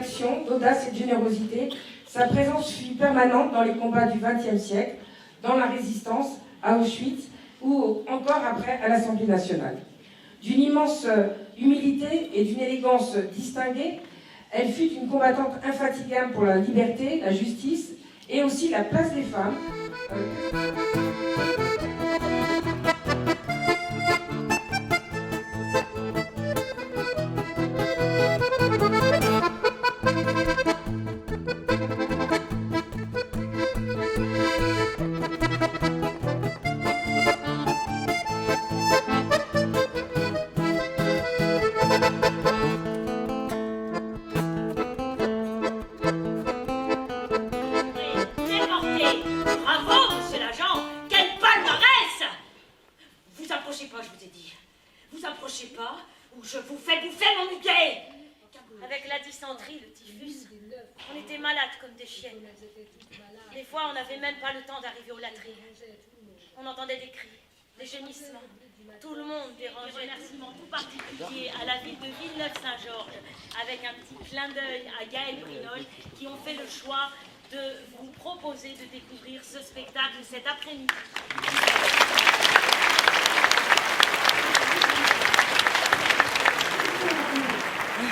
d'action, d'audace et de générosité. Sa présence fut permanente dans les combats du XXe siècle, dans la résistance, à Auschwitz, ou encore après à l'Assemblée nationale. D'une immense humilité et d'une élégance distinguée, elle fut une combattante infatigable pour la liberté, la justice et aussi la place des femmes. Bravo, monsieur l'agent! Quel palmarès! Vous approchez pas, je vous ai dit. Vous approchez pas, ou je vous fais bouffer mon muguet! Avec la dysenterie, le typhus, on était malades comme des chiennes. Des fois, on n'avait même pas le temps d'arriver aux latrines. On entendait des cris, des gémissements. Tout le monde dérangeait. Remerciement tout particulier à la ville de Villeneuve-Saint-Georges, avec un petit clin d'œil à Gaël Brinol, qui ont fait le choix de vous proposer de découvrir ce spectacle cet après-midi. Il ne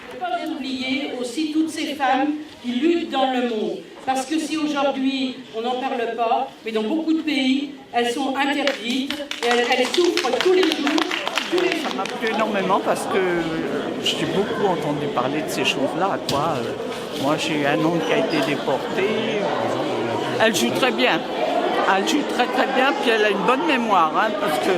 faut pas oublier aussi toutes ces femmes qui luttent dans le monde. Parce que si aujourd'hui on n'en parle pas, mais dans beaucoup de pays, elles sont interdites et elles souffrent tous les jours. Ça m'a plu énormément parce que j'ai beaucoup entendu parler de ces choses-là, quoi. Moi, j'ai un oncle qui a été déporté. Elle joue très bien. Elle joue très très bien, puis elle a une bonne mémoire, hein, parce que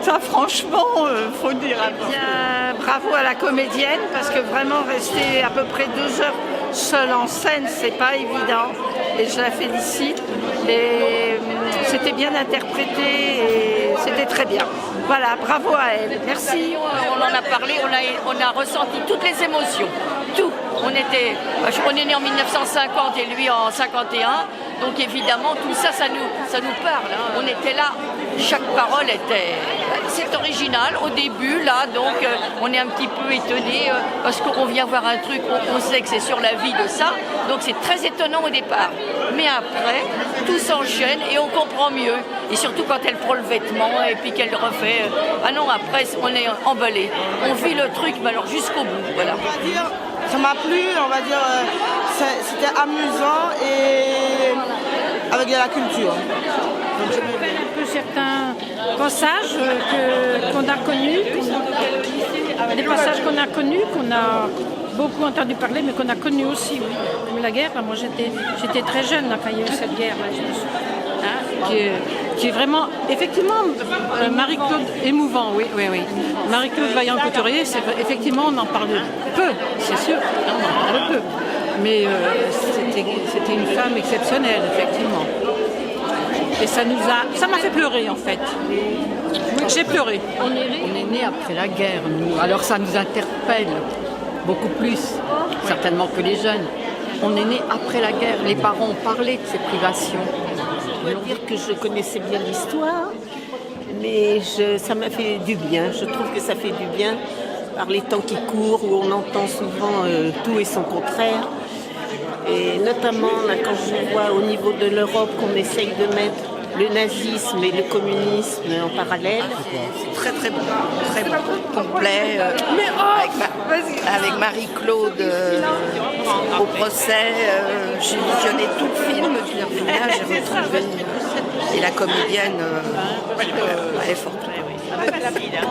ça, franchement, faut dire. Bien, bravo à la comédienne, parce que vraiment rester à peu près 2 heures seule en scène, c'est pas évident. Et je la félicite. Et c'était bien interprété et c'était très bien. Voilà, bravo à elle. Merci. On en a parlé, on a ressenti toutes les émotions. Tout. On est né en 1950 et lui en 51. Donc évidemment, tout ça, ça nous parle. Hein. On était là, chaque parole était... C'est original au début, là, donc on est un petit peu étonné parce qu'on vient voir un truc, on sait que c'est sur la vie de ça. Donc c'est très étonnant au départ. Mais après, tout s'enchaîne et on comprend mieux. Et surtout quand elle prend le vêtement et puis qu'elle refait... Ah non, après, on est emballé. On vit le truc, mais alors jusqu'au bout, voilà. Ça m'a plu, on va dire, c'était amusant et avec de la culture. Je me rappelle un peu certains passages qu'on a connus, des passages qu'on a connus, qu'on a beaucoup entendu parler, mais qu'on a connus aussi, oui. Comme la guerre, moi j'étais très jeune là, quand il y a eu cette guerre, là, je me souviens. Qui est vraiment, effectivement, Marie-Claude émouvant, oui. Marie-Claude Vaillant-Couturier, effectivement, on en parle peu, c'est sûr, on en parle peu. Mais c'était une femme exceptionnelle, effectivement. Et ça m'a fait pleurer, en fait. J'ai pleuré. On est né après la guerre, nous. Alors ça nous interpelle beaucoup plus, certainement que les jeunes. On est né après la guerre. Les parents ont parlé de ces privations. Je dois dire que je connaissais bien l'histoire, mais ça m'a fait du bien. Je trouve que ça fait du bien par les temps qui courent, où on entend souvent tout et son contraire. Et notamment, là, quand je vois au niveau de l'Europe qu'on essaye de mettre le nazisme et le communisme en parallèle, c'est très très bon, complet, avec Marie-Claude au procès. J'ai visionné tout le film, là j'ai retrouvé, et la comédienne, elle est forte. Facile, hein.